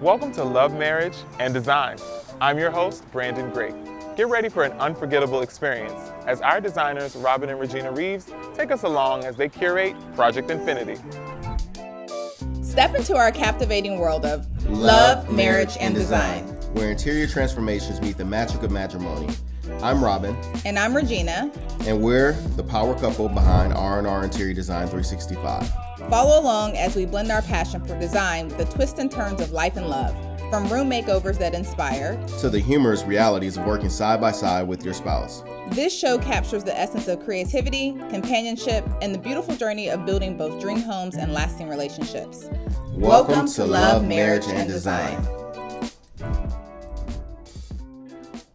Welcome to Love, Marriage, and Design. I'm your host, Brandon Great. Get ready for an unforgettable experience as our designers, Robin and Regina Reeves, take us along as they curate Project Infinity. Step into our captivating world of love, marriage, and design, where interior transformations meet the magic of matrimony. I'm Robin. And I'm Regina. And we're the power couple behind R&R Interior Design 365. Follow along as we blend our passion for design with the twists and turns of life and love, from room makeovers that inspire to the humorous realities of working side by side with your spouse. This show captures the essence of creativity, companionship, and the beautiful journey of building both dream homes and lasting relationships. Welcome to Love, Marriage, and Design.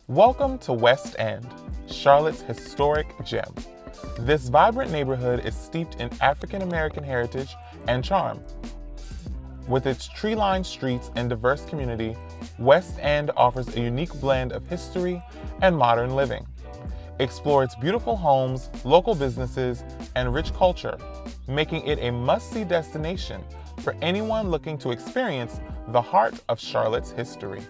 Welcome to West End, Charlotte's historic gem. This vibrant neighborhood is steeped in African American heritage and charm. With its tree-lined streets and diverse community, West End offers a unique blend of history and modern living. Explore its beautiful homes, local businesses, and rich culture, making it a must-see destination for anyone looking to experience the heart of Charlotte's history.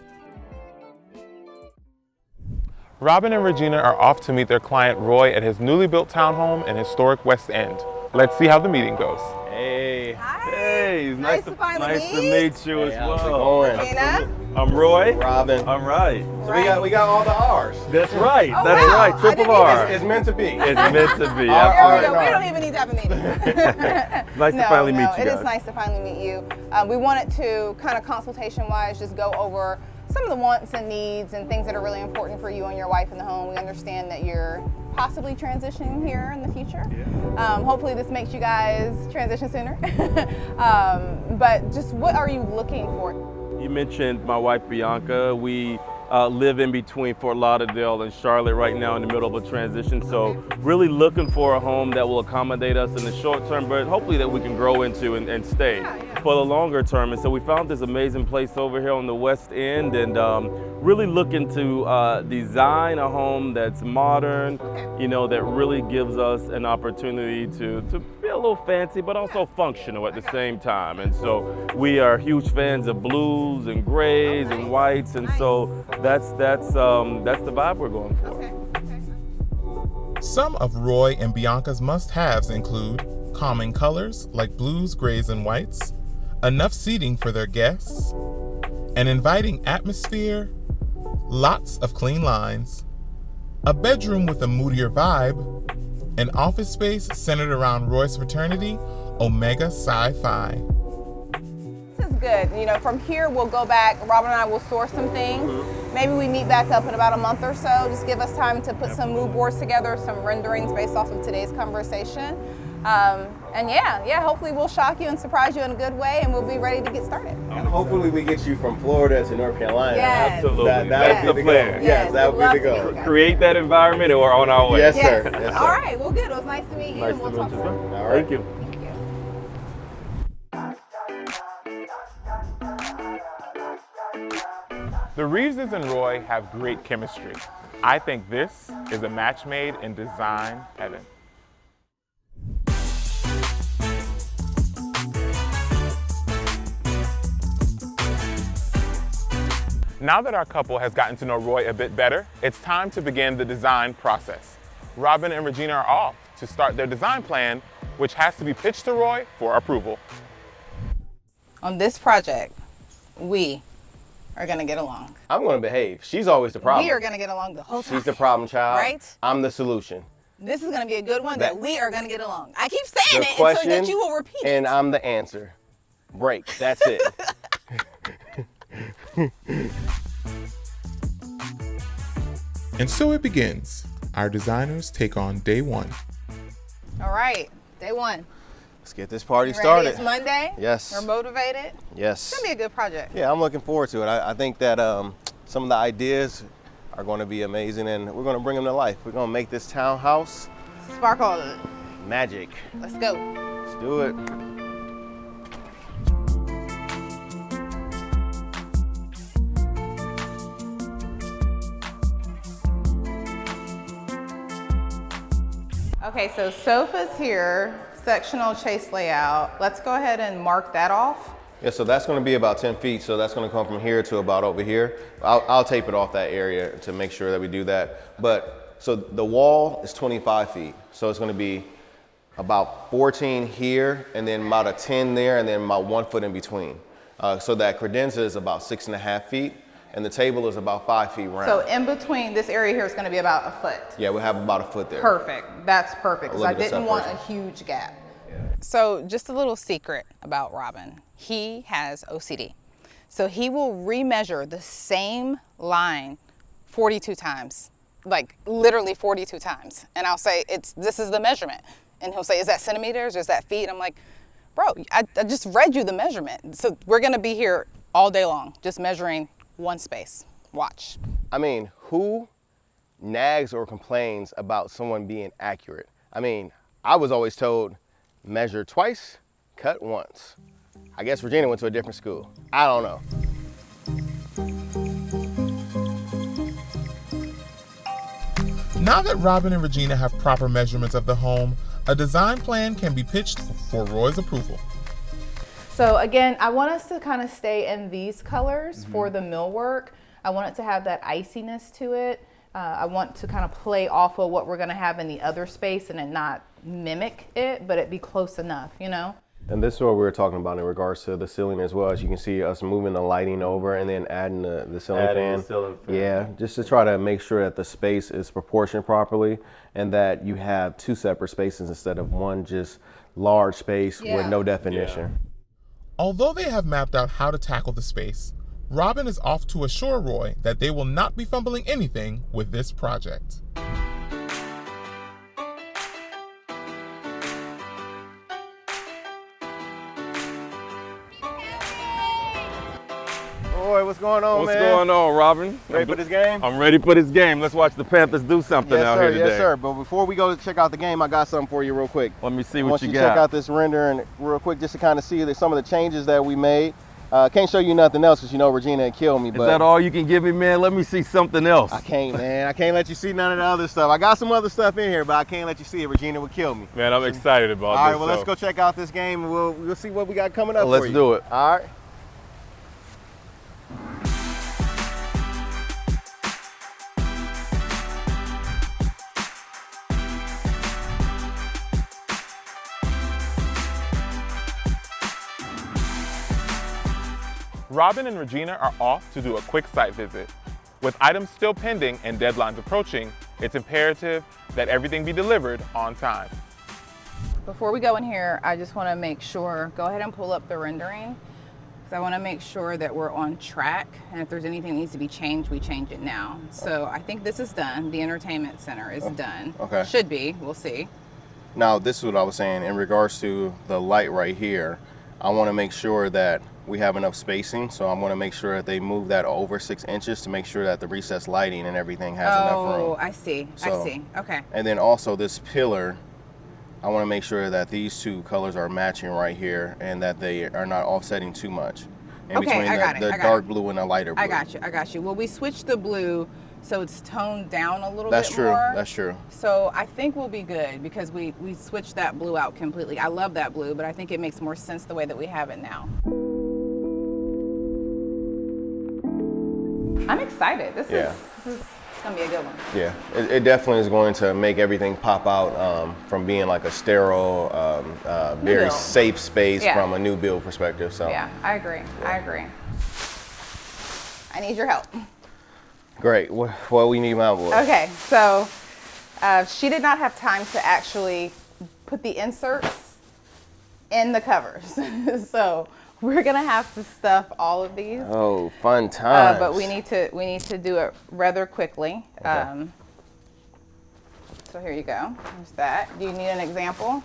Robin and Regina are off to meet their client Roy at his newly built townhome in historic West End. Let's see how the meeting goes. Hey. Hi. Hey, Nice to meet you as how's it well. going? Regina. I'm Roy. Robin. I'm right. So we got all the R's. That's right. Oh, That's wow. right. I Triple didn't R. It's meant to be. It's meant to be. All There we right. go. We don't even need to have a meeting. Nice to finally meet you It guys. is nice to finally meet you. We wanted to kind of consultation-wise just go over some of the wants and needs and things that are really important for you and your wife in the home. We understand that you're possibly transitioning here in the future. Yeah. Hopefully this makes you guys transition sooner. But just what are you looking for? You mentioned my wife Bianca. We live in between Fort Lauderdale and Charlotte right now in the middle of a transition. So really looking for a home that will accommodate us in the short term, but hopefully that we can grow into and stay for the longer term. And so we found this amazing place over here on the West End and really looking to design a home that's modern, that really gives us an opportunity to be a little fancy, but also functional at the same time. And so we are huge fans of blues and grays and whites, and so that's the vibe we're going for. Some of Roy and Bianca's must-haves include calming colors like blues, grays, and whites, enough seating for their guests, an inviting atmosphere, lots of clean lines, a bedroom with a moodier vibe, an office space centered around Roy's fraternity, Omega Psi Phi. This is good. From here we'll go back. Robin and I will source some things. Maybe we meet back up in about a month or so. Just give us time to put some mood boards together, some renderings based off of today's conversation. Hopefully we'll shock you and surprise you in a good way, and we'll be ready to get started. And hopefully we get you from Florida to North Carolina. Yes. Absolutely. That would be the plan. goal. Yes, that would be the we'd love to meet you goal. guys. Create that environment and we're on our way. Yes, Yes. sir. Yes, sir. All right. Well, good. It was nice to meet you. Nice and we'll to talk meet you. soon. All right. Thank you. Thank you. The Reeveses and Roy have great chemistry. I think this is a match made in design heaven. Now that our couple has gotten to know Roy a bit better, it's time to begin the design process. Robin and Regina are off to start their design plan, which has to be pitched to Roy for approval. On this project, we are going to get along. I'm going to behave. She's always the problem. We are going to get along the whole time. She's the problem child. Right? I'm the solution. This is going to be a good one that we are going to get along. I keep The saying it question, so that you will repeat and it. I'm the answer. Break. That's it. And so it begins. Our designers take on day one. All right. Day one. Let's get this party You ready? started. It's Monday. Yes. We're motivated. Yes. It's going to be a good project. Yeah, I'm looking forward to it. I think that some of the ideas are going to be amazing, and we're going to bring them to life. We're going to make this townhouse Sparkle. magic. Let's go. Let's do it. Okay, so sofas here, sectional chase layout. Let's go ahead and mark that off. Yeah, so that's going to be about 10 feet. So that's going to come from here to about over here. I'll tape it off that area to make sure that we do that. But so the wall is 25 feet. So it's going to be about 14 here and then about a 10 there and then about 1 foot in between. So that credenza is about 6.5 feet and the table is about 5 feet round. So in between, this area here is going to be about a foot. Yeah, we'll have about a foot there. Perfect. That's perfect, because I didn't want a separation. huge gap. So just a little secret about Robin. He has OCD. So he will remeasure the same line 42 times, like literally 42 times. And I'll say, this is the measurement. And he'll say, is that centimeters or is that feet? I'm like, bro, I just read you the measurement. So we're gonna be here all day long, just measuring one space. Watch. I mean, who nags or complains about someone being accurate? I mean, I was always told, measure twice, cut once. I guess Regina went to a different school. I don't know. Now that Robin and Regina have proper measurements of the home, a design plan can be pitched for Roy's approval. So again, I want us to kind of stay in these colors for the millwork. I want it to have that iciness to it. I want to kind of play off of what we're gonna have in the other space and then not mimic it, but it be close enough, you know? And this is what we were talking about in regards to the ceiling as well. As you can see us moving the lighting over and then adding the ceiling fan. Yeah, just to try to make sure that the space is proportioned properly and that you have two separate spaces instead of one just large space with no definition. Although they have mapped out how to tackle the space, Robin is off to assure Roy that they will not be fumbling anything with this project. Roy, what's going on, What's man? going on, Robin? Ready for this game? I'm ready for this game. Let's watch the Panthers do something Yes, out sir. here today. Yes, sir. But before we go check out the game, I got something for you real quick. Let me see I what want you you got. to check out this rendering real quick just to kind of see some of the changes that we made. Can't show you nothing else because you know Regina would kill me. Is But that all you can give me, man? Let me see something else. I can't, man. I can't let you see none of the other stuff. I got some other stuff in here, but I can't let you see it. Regina would kill me. Man, I'm excited about All this. right, well, let's go check out this game and we'll see what we got coming up for Let's you. do it. All right. Robin and Regina are off to do a quick site visit. With items still pending and deadlines approaching, it's imperative that everything be delivered on time. Before we go in here, I just want to make sure, go ahead and pull up the rendering, because I want to make sure that we're on track, and if there's anything that needs to be changed, we change it now. So I think this is done. The entertainment center is done. Okay. Should be, we'll see. Now, this is what I was saying in regards to the light right here. I want to make sure that we have enough spacing, so I'm going to make sure that they move that over 6 inches to make sure that the recessed lighting and everything has enough room. Oh, I see. So- I see. Okay. And then also this pillar, I want to make sure that these two colors are matching right here and that they are not offsetting too much in Okay, between I got it, the I got dark it. blue and the lighter blue. I got you. I got you. Well, we switched the blue so it's toned down a little That's bit true. more. That's true. So I think we'll be good because we switched that blue out completely. I love that blue, but I think it makes more sense the way that we have it now. I'm excited. This is it's gonna be a good one. Yeah, it definitely is going to make everything pop out from being like a sterile, very build. safe space Yeah. from a new build perspective. So Yeah, I agree. I agree. I need your help. great. What we need my boy. Okay, so she did not have time to actually put the inserts in the covers. So we're gonna have to stuff all of these. Oh, fun times. But we need to do it rather quickly. Okay. So here you go. There's that. Do you need an example?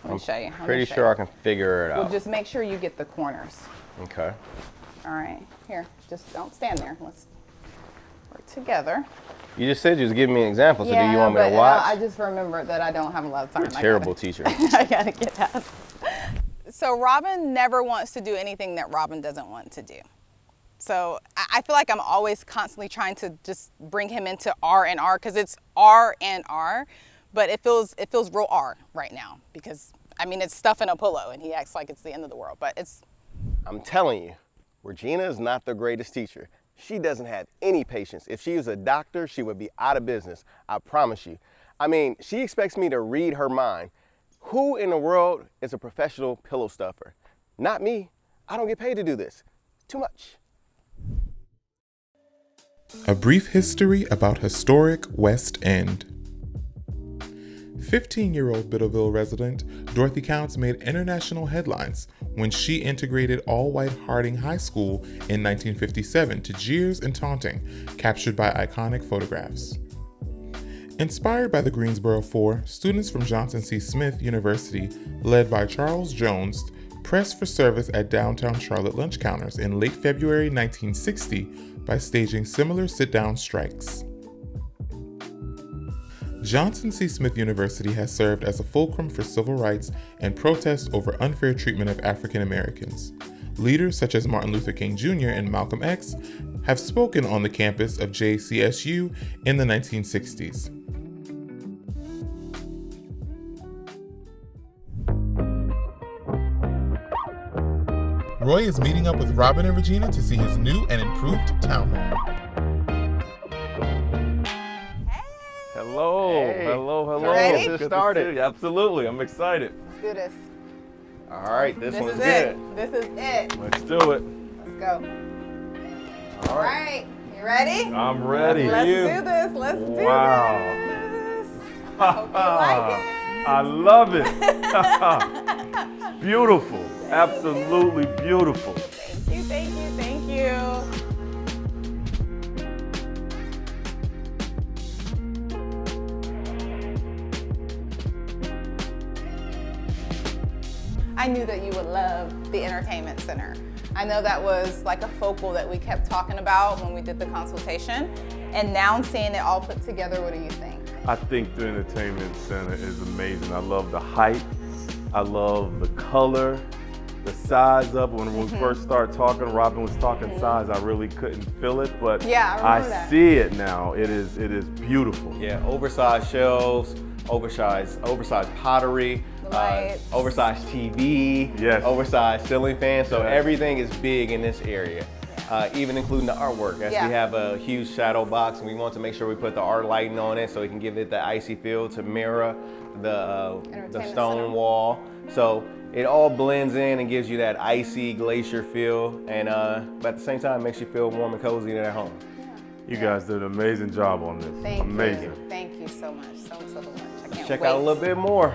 Let me show you. Let me Pretty show sure you. I can figure it Well, out. just make sure you get the corners. Okay. All right. Here, just don't stand there. Let's work together. You just said you was giving me an example, so do you want me but to watch? I just remembered that I don't have a lot of time. You're a terrible teacher. I gotta get that. So Robin never wants to do anything that Robin doesn't want to do. So I feel like I'm always constantly trying to just bring him into R&R because it's R&R, but it feels real R right now because I mean it's stuff in a pillow and he acts like it's the end of the world, but it's I'm telling you, Regina is not the greatest teacher. She doesn't have any patience. If she was a doctor, she would be out of business. I promise you. I mean, she expects me to read her mind. Who in the world is a professional pillow stuffer? Not me. I don't get paid to do this. Too much. A brief history about historic West End. 15-year-old Biddleville resident Dorothy Counts made international headlines when she integrated all-white Harding High School in 1957 to jeers and taunting captured by iconic photographs. Inspired by the Greensboro Four, students from Johnson C. Smith University, led by Charles Jones, pressed for service at downtown Charlotte lunch counters in late February 1960 by staging similar sit-down strikes. Johnson C. Smith University has served as a fulcrum for civil rights and protests over unfair treatment of African Americans. Leaders such as Martin Luther King Jr. and Malcolm X have spoken on the campus of JCSU in the 1960s. Roy is meeting up with Robin and Regina to see his new and improved townhome. Hello, Hey. hello. Ready? Good to Started. see you. Absolutely, I'm excited. Let's do this. All right, this This one's is good. it. This is it. Let's do it. Let's go. All All right. right. You ready? I'm ready. Let's do this. Let's do Wow. this. I hope you like it. I love it. Beautiful. Absolutely beautiful. Thank you, thank you, thank you. I knew that you would love the entertainment center. I know that was like a focal that we kept talking about when we did the consultation. And now seeing it all put together, what do you think? I think the entertainment center is amazing. I love the height. I love the color, the size of it. When we first started talking, Robin was talking size. I really couldn't feel it, but Yeah, I remember that. see it now. It is beautiful. Yeah, oversized shelves, oversized pottery, Lights. oversized TV, Yes. oversized ceiling fan. So Yes. everything is big in this area, even including the artwork. As Yeah. we have a huge shadow box, and we want to make sure we put the art lighting on it so it can give it the icy feel to mirror the Entertainment stone center. wall. So it all blends in and gives you that icy glacier feel, and but at the same time makes you feel warm and cozy at home. You guys did an amazing job on this. Thank amazing. you. Thank you so much. So much. I can't Check wait. out a little bit more.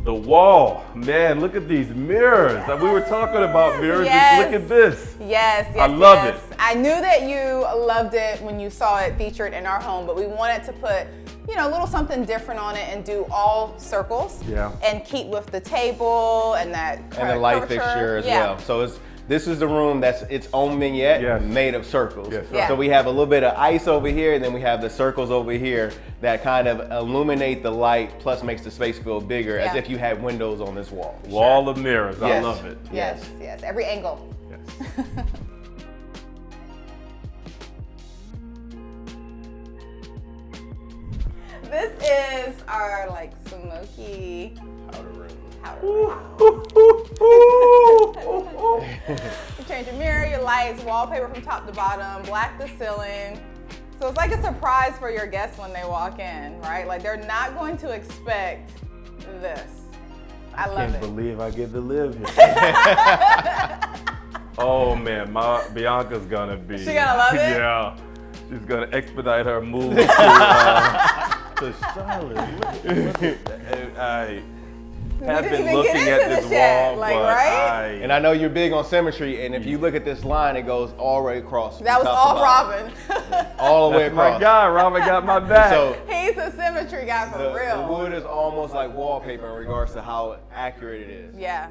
The wall, man, look at these mirrors. We were talking about mirrors. Yes. Look at this. Yes, I love yes. it. I knew that you loved it when you saw it featured in our home, but we wanted to put, a little something different on it and do all circles. Yeah. And keep with the table and that And the light curvature. fixture as Yeah. well. So this is the room that's its own vignette Yes. made of circles. Yes, right. So we have a little bit of ice over here, and then we have the circles over here that kind of illuminate the light, plus makes the space feel bigger, as Yeah. if you had windows on this wall. Wall of mirrors. I Yes. love it. Yes, yes. Every angle. Yes. This is our smoky Outer room. powder room. You change your mirror, your lights, wallpaper from top to bottom, black the ceiling. So it's like a surprise for your guests when they walk in, right? Like they're not going to expect this. I love Can't it. believe I get to live here. Oh man, Bianca's gonna be. She gonna love it? Yeah, she's gonna expedite her move to Charlotte. Look at that. I have didn't been even looking get at into this the shed, wall, like, but right? And I know you're big on symmetry, and if you look at this line, it goes all the way across. from That was top all to bottom. Robin. All the way That's my across. guy. Robin got my back. So He's a symmetry guy for the real. wood is almost like wallpaper in regards to how accurate it is. Yeah.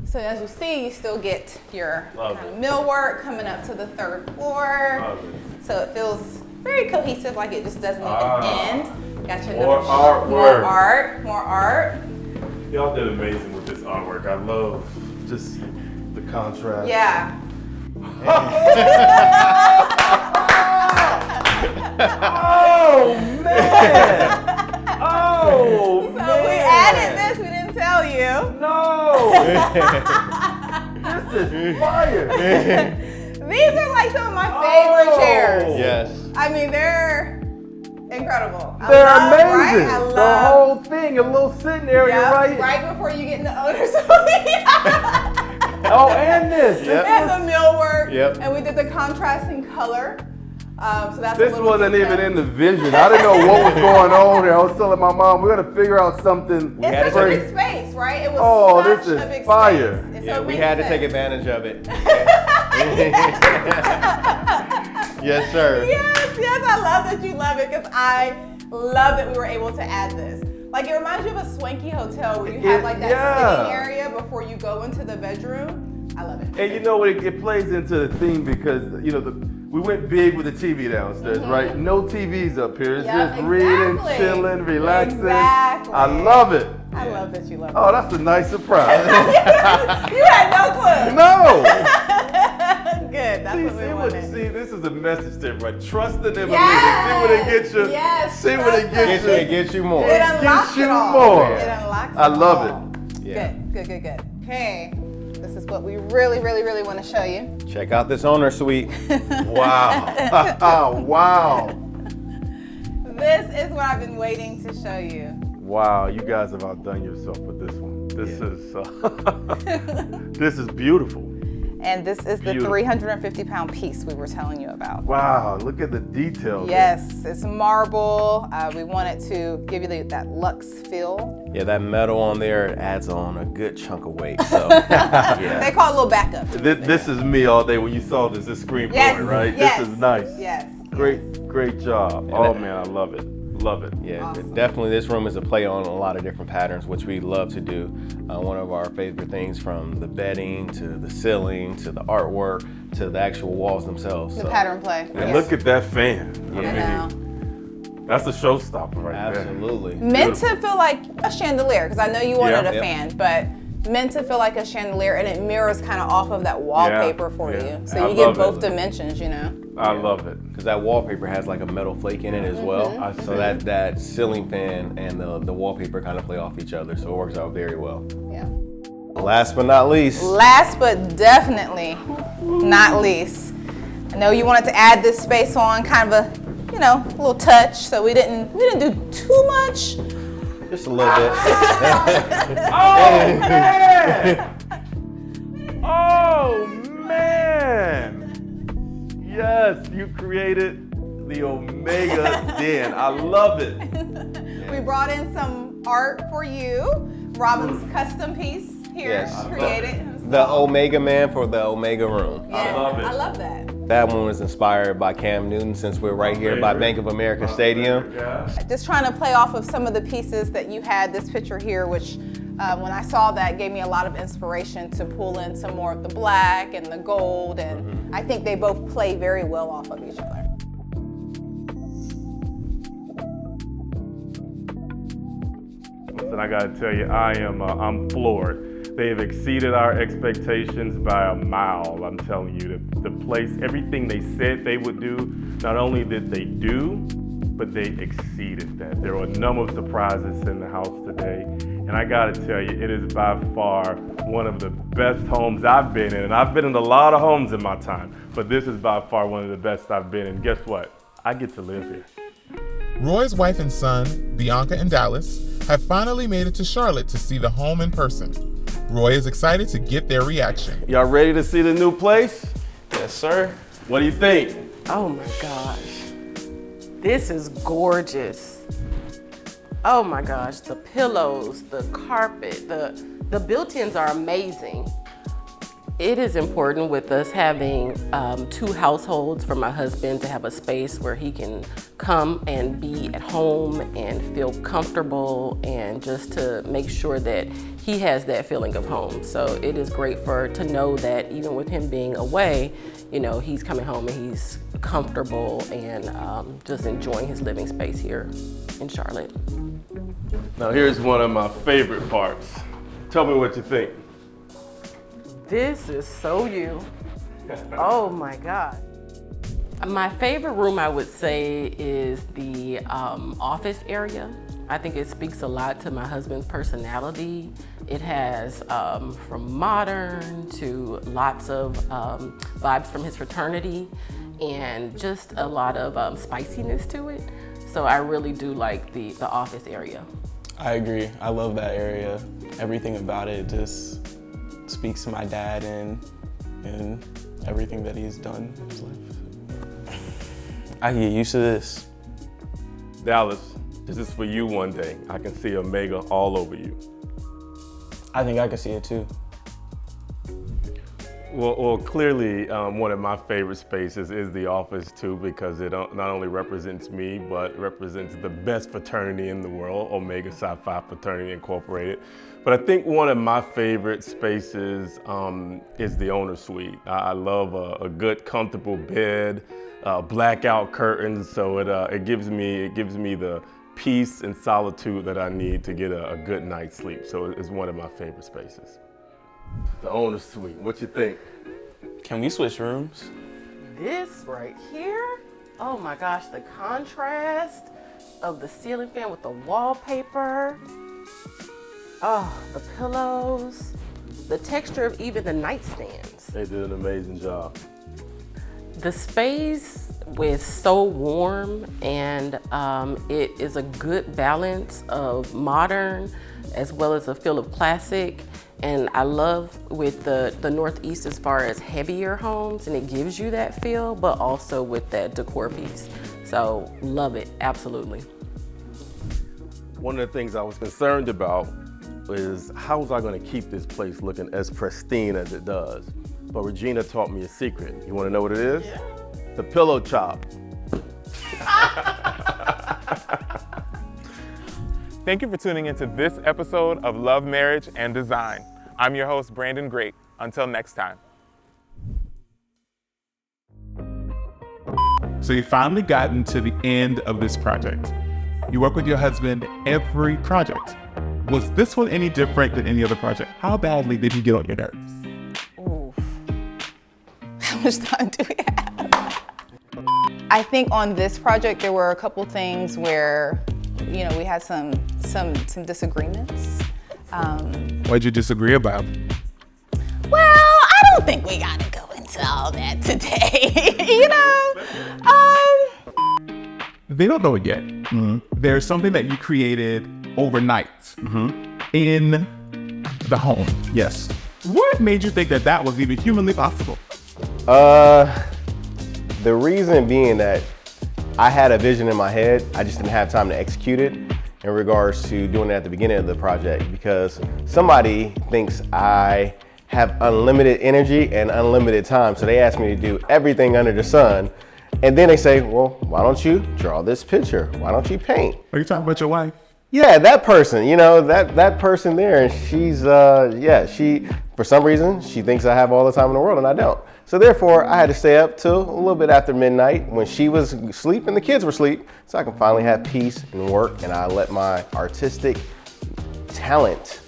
So as you see, you still get your Love kind of it. millwork coming up to the third floor. Love it. So it feels very cohesive, like it just doesn't even end. Got your More little artwork. more art. Y'all did amazing with this artwork. I love just the contrast. Yeah. Oh, So we added this, we didn't tell you. No! This is fire! These are like some of my favorite chairs. Yes. I mean, they're incredible. They're I love, amazing. Right? I The love. whole thing, a little sitting area, Yep, right? right before you get in the owner's suite. Oh, and this. And the millwork. Yep. And we did the contrasting color. So that's This a little wasn't detail. even in the vision. I didn't know what was going on here. I was telling my mom, we're gonna figure out something. It's such a big space, right? It was Oh, such this is a big fire. space. And Yeah, so it we made had to sense. take advantage of it. Yes, sir. Yes, I love that you love it because I love that we were able to add this. Like, it reminds you of a swanky hotel where you have like that sitting area before you go into the bedroom. I love it. And you know what? It plays into the theme because we went big with the TV downstairs, right? No TVs up here. It's Yep, just reading, exactly. chilling, relaxing. Exactly. I love it. I love that you love it. Oh, that's a nice surprise. You had no clue. No. Good. That's what we wanted. See, this is a message to everybody. Trust in them. Yes. See what it gets you. Yes, See what it trust gets them. you. It gets you more. It unlocks you it all. more. It unlocks it I love all. it. Yeah. Good. Okay. This is what we really want to show you. Check out this owner suite. Wow. Wow. This is what I've been waiting to show you. Wow, you guys have outdone yourself with this one. This is beautiful. And this is the Beautiful. 350-pound piece we were telling you about. Wow, look at the detail. Yes, it's marble. We wanted to give you that luxe feel. Yeah, that metal on there adds on a good chunk of weight. So, yeah. They call it a little backup. This is me all day when you saw this screen Yes, board, right? yes, This is nice. Yes. Great job. Oh man, I love it. Love it. Yeah, Awesome. definitely this room is a play on a lot of different patterns, which we love to do. One of our favorite things, from the bedding to the ceiling to the artwork to the actual walls themselves. The pattern play. And Yes. look at that fan. I know. That's a showstopper right Absolutely. Meant to feel like a chandelier, because I know you wanted Yeah. a fan, but meant to feel like a chandelier, and it mirrors kind of off of that wallpaper for yeah. you. So I you get love both it. dimensions, there. I love it. Because that wallpaper has like a metal flake in it as well. I see. So that ceiling fan and the wallpaper kind of play off each other. So it works out very well. Yeah. Last but not least, Last but definitely not least, I know you wanted to add this space on, kind of a little touch. So we didn't do too much. just a little bit. Oh man! Oh man! Yes, you created the Omega Den. I love it. We brought in some art for you. Robin's custom piece here, Yes. created. The Omega Man for the Omega Room. Yeah, I love it. I love that. That one was inspired by Cam Newton, since we're right here by Bank of America Stadium. Yeah. Just trying to play off of some of the pieces that you had. This picture here, which when I saw that, gave me a lot of inspiration to pull in some more of the black and the gold, and I think they both play very well off of each other. Listen, I gotta tell you, I'm floored. They have exceeded our expectations by a mile. I'm telling you, the place, everything they said they would do, not only did they do, but they exceeded that. There were a number of surprises in the house today, and I gotta tell you, it is by far one of the best homes I've been in, and I've been in a lot of homes in my time, but this is by far one of the best I've been in. Guess what? I get to live here. Roy's wife and son, Bianca and Dallas, have finally made it to Charlotte to see the home in person. Roy is excited to get their reaction. Y'all ready to see the new place? Yes, sir. What do you think? Oh my gosh. This is gorgeous. Oh my gosh, the pillows, the carpet, the built-ins are amazing. It is important with us having 2 households for my husband to have a space where he can come and be at home and feel comfortable, and just to make sure that he has that feeling of home. So it is great to know that even with him being away, he's coming home and he's comfortable and just enjoying his living space here in Charlotte. Now here's one of my favorite parts. Tell me what you think. This is so you. Oh my God. My favorite room, I would say, is the office area. I think it speaks a lot to my husband's personality. It has from modern to lots of vibes from his fraternity and just a lot of spiciness to it. So I really do like the office area. I agree. I love that area. Everything about it just speaks to my dad and everything that he's done in his life. I can get used to this. Dallas, this is for you one day. I can see Omega all over you. I think I can see it too. Well, clearly one of my favorite spaces is the office too, because it not only represents me, but represents the best fraternity in the world, Omega Psi Phi Fraternity Incorporated. But I think one of my favorite spaces is the owner suite. I love a good, comfortable bed, blackout curtains, so it gives me the peace and solitude that I need to get a good night's sleep. So it's one of my favorite spaces. The owner suite, what you think? Can we switch rooms? This right here, oh my gosh, the contrast of the ceiling fan with the wallpaper. Oh, the pillows, the texture of even the nightstands. They did an amazing job. The space was so warm, and it is a good balance of modern as well as a feel of classic. And I love with the Northeast as far as heavier homes, and it gives you that feel, but also with that decor piece. So love it, absolutely. One of the things I was concerned about is how was I going to keep this place looking as pristine as it does? But Regina taught me a secret. You want to know what it is? Yeah. The pillow chop. Thank you for tuning into this episode of Love, Marriage, and Design. I'm your host, Brandon Great. Until next time. So you've finally gotten to the end of this project. You work with your husband every project. Was this one any different than any other project? How badly did he get on your nerves? Ooh. How much time do we have? I think on this project there were a couple things where, we had some disagreements. What did you disagree about? Well, I don't think we gotta go into all that today. They don't know it yet. Mm-hmm. There's something that you created overnight in the home. Yes. What made you think that that was even humanly possible? The reason being that I had a vision in my head, I just didn't have time to execute it in regards to doing it at the beginning of the project, because somebody thinks I have unlimited energy and unlimited time. So they asked me to do everything under the sun. And then they say, well, why don't you draw this picture? Why don't you paint? Are you talking about your wife? Yeah, that person, that person there, and she's, she, for some reason, she thinks I have all the time in the world and I don't. So therefore, I had to stay up till a little bit after midnight when she was asleep and the kids were asleep, so I can finally have peace and work, and I let my artistic talent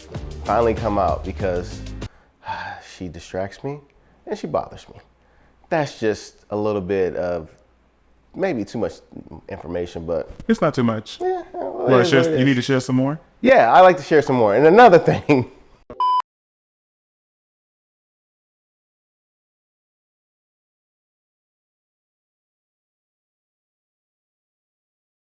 finally come out, because she distracts me and she bothers me. That's just a little bit of maybe too much information, but It's not too much. yeah, You need to share some more? Yeah, I like to share some more. And another thing